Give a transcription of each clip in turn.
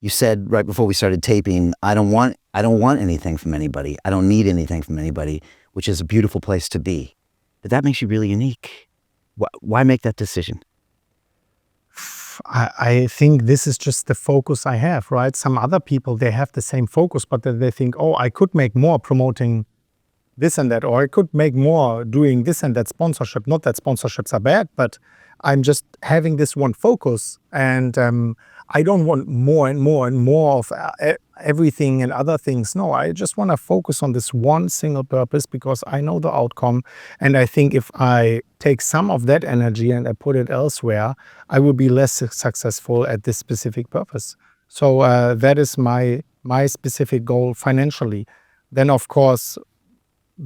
You said right before we started taping, I don't want anything from anybody. I don't need anything from anybody, which is a beautiful place to be. But that makes you really unique. Why make that decision? I think this is just the focus I have, right? Some other people, they have the same focus, but then they think, oh, I could make more promoting this and that, or I could make more doing this and that sponsorship. Not that sponsorships are bad, but I'm just having this one focus, and I don't want more and more and more of everything and other things. No, I just want to focus on this one single purpose because I know the outcome. And I think if I take some of that energy and I put it elsewhere, I will be less successful at this specific purpose. So that is my specific goal financially. Then, of course,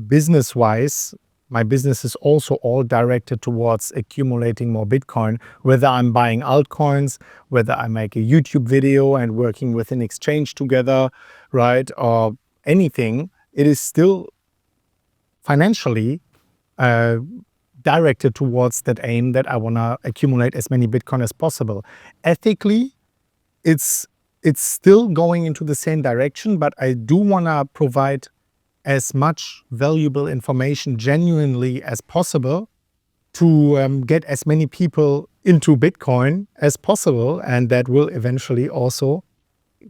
business-wise, my business is also all directed towards accumulating more Bitcoin, whether I'm buying altcoins, whether I make a YouTube video and working with an exchange together, right, or anything. It is still financially directed towards that aim that I want to accumulate as many Bitcoin as possible. Ethically, it's still going into the same direction, but I do want to provide as much valuable information genuinely as possible to get as many people into Bitcoin as possible. And that will eventually also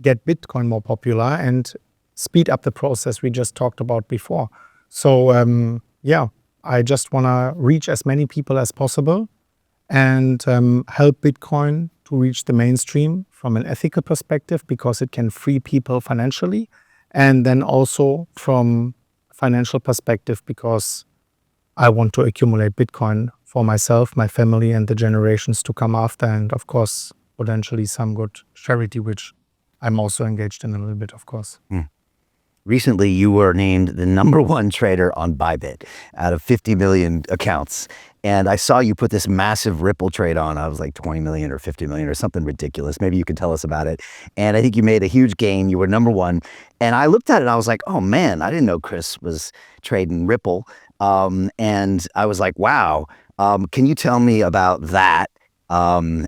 get Bitcoin more popular and speed up the process we just talked about before. So yeah, I just want to reach as many people as possible and help Bitcoin to reach the mainstream from an ethical perspective because it can free people financially. And then also from financial perspective, because I want to accumulate Bitcoin for myself, my family, and the generations to come after. And of course, potentially some good charity, which I'm also engaged in a little bit, of course. Recently, you were named the #1 trader on Bybit out of 50 million accounts. And I saw you put this massive Ripple trade on. I was like 20 million or 50 million or something ridiculous. Maybe you could tell us about it. And I think you made a huge gain. You were #1. And I looked at it and I was like, oh man, I didn't know Chris was trading Ripple. And I was like, wow. Can you tell me about that and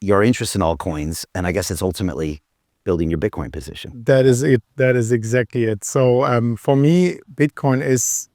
your interest in altcoins? And I guess it's ultimately building your Bitcoin position. That is it. That is exactly it. So for me, Bitcoin is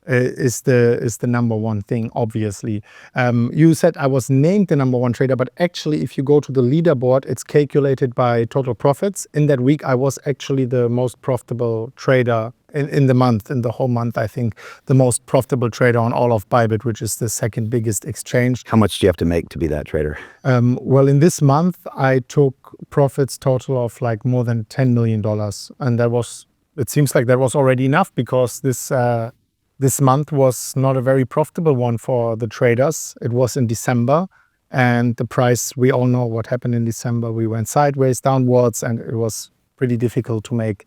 the #1 thing, obviously. You said I was named the #1 trader, but actually if you go to the leaderboard, it's calculated by total profits. In that week, I was actually the most profitable trader in the whole month. I think the most profitable trader on all of Bybit, which is the second biggest exchange. How much do you have to make to be that trader? Well, in this month, I took profits total of like more than $10 million. And it seems like that was already enough because this month was not a very profitable one for the traders. It was in December, and the price, we all know what happened in December. We went sideways, downwards, and it was pretty difficult to make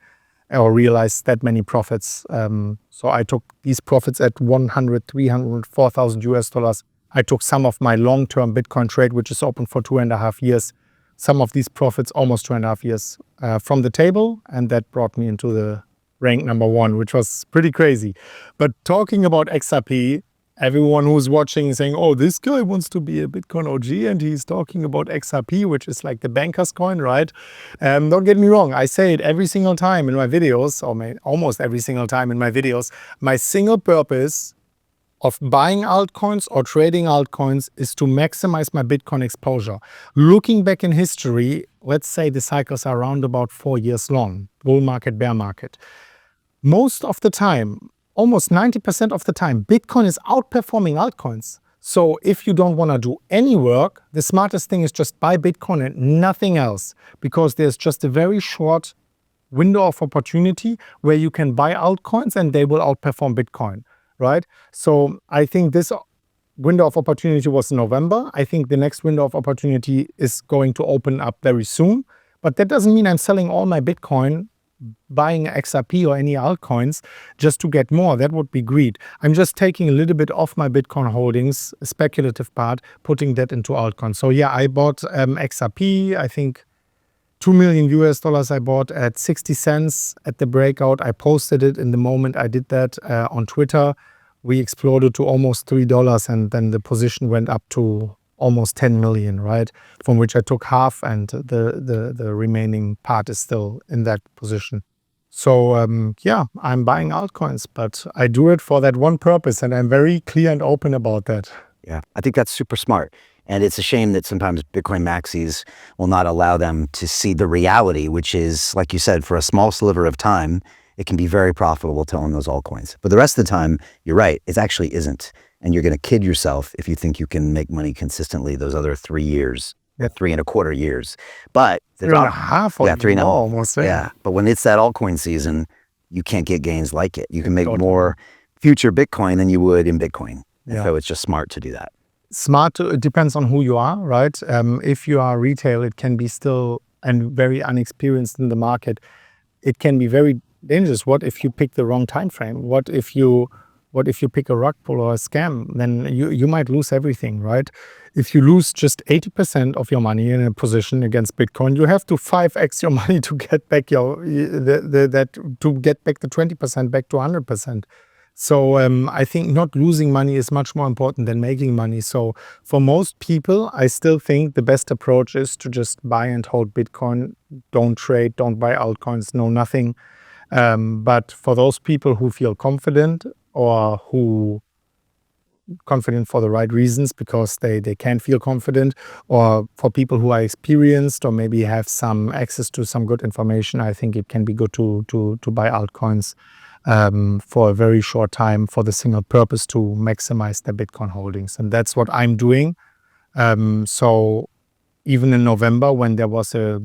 or realize that many profits. So I took these profits at 100, 300, 4,000 US dollars. I took some of my long-term Bitcoin trade, which is open for 2.5 years, some of these profits, almost 2.5 years, from the table, and that brought me into the rank #1, which was pretty crazy. But talking about XRP, everyone who's watching is saying, oh, this guy wants to be a Bitcoin OG and he's talking about XRP, which is like the banker's coin, right? Don't get me wrong. I say it every single time in my videos, or almost every single time in my videos. My single purpose of buying altcoins or trading altcoins is to maximize my Bitcoin exposure. Looking back in history, let's say the cycles are around about 4 years long, bull market, bear market. Most of the time, almost 90% of the time, Bitcoin is outperforming altcoins. So if you don't want to do any work, the smartest thing is just buy Bitcoin and nothing else, because there's just a very short window of opportunity where you can buy altcoins and they will outperform Bitcoin, right? So I think this window of opportunity was November. I think the next window of opportunity is going to open up very soon. But that doesn't mean I'm selling all my Bitcoin, buying XRP or any altcoins just to get more. That would be greed. I'm just taking a little bit off my Bitcoin holdings, a speculative part, putting that into altcoins. So yeah, I bought XRP, I think $2 million US I bought at 60 cents at the breakout. I posted it in the moment I did that on Twitter. We exploded to almost $3 and then the position went up to almost 10 million, right? From which I took half, and the remaining part is still in that position. So yeah, I'm buying altcoins, but I do it for that one purpose, and I'm very clear and open about that. Yeah, I think that's super smart. And it's a shame that sometimes Bitcoin maxis will not allow them to see the reality, which is, like you said, for a small sliver of time, it can be very profitable to own those altcoins. But the rest of the time, you're right, it actually isn't. And you're going to kid yourself if you think you can make money consistently those other 3 years, or 3.25 years. But 3.5 or three and a more, half. almost. Yeah, but when it's that altcoin season, you can't get gains like it. You can make Totally. more future Bitcoin than you would in Bitcoin. And Yeah. so it's just smart to do that. It depends on who you are, right? If you are retail, it can be still, and very unexperienced in the market, it can be very dangerous. What if you pick the wrong time frame? What if you pick a rug pull or a scam? Then you might lose everything, right? If you lose just 80% of your money in a position against Bitcoin, you have to 5x your money to get back to get back the 20% back to 100%. So I think not losing money is much more important than making money. So for most people, I still think the best approach is to just buy and hold Bitcoin. Don't trade, don't buy altcoins, no nothing. But for those people who feel confident, or who confident for the right reasons because they can feel confident, or for people who are experienced or maybe have some access to some good information, I think it can be good to buy altcoins for a very short time for the single purpose to maximize their Bitcoin holdings. And that's what I'm doing. So even in November, when there was a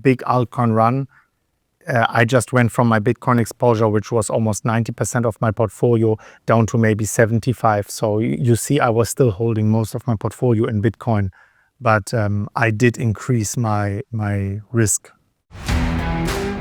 big altcoin run, I just went from my Bitcoin exposure, which was almost 90% of my portfolio, down to maybe 75. So you see, I was still holding most of my portfolio in Bitcoin, but I did increase my risk.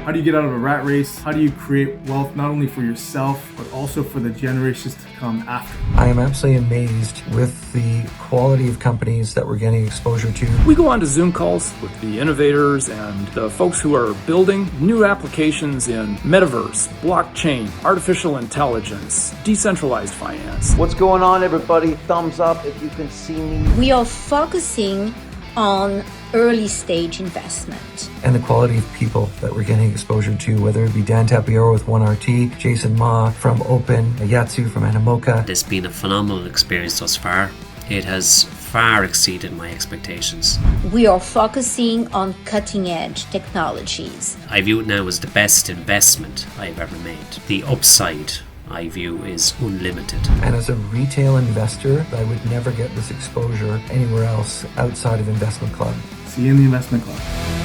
How do you get out of a rat race? How do you create wealth not only for yourself, but also for the generations to come after? I am absolutely amazed with the quality of companies that we're getting exposure to. We go on to Zoom calls with the innovators and the folks who are building new applications in metaverse, blockchain, artificial intelligence, decentralized finance. What's going on, everybody? Thumbs up if you can see me. We are focusing on early stage investment. And the quality of people that we're getting exposure to, whether it be Dan Tapiero with 1RT, Jason Ma from Open, Yatsu from Animoca. It's been a phenomenal experience thus far. It has far exceeded my expectations. We are focusing on cutting edge technologies. I view it now as the best investment I've ever made. The upside, I view, is unlimited. And as a retail investor, I would never get this exposure anywhere else outside of Investment Club. See you in the investment club.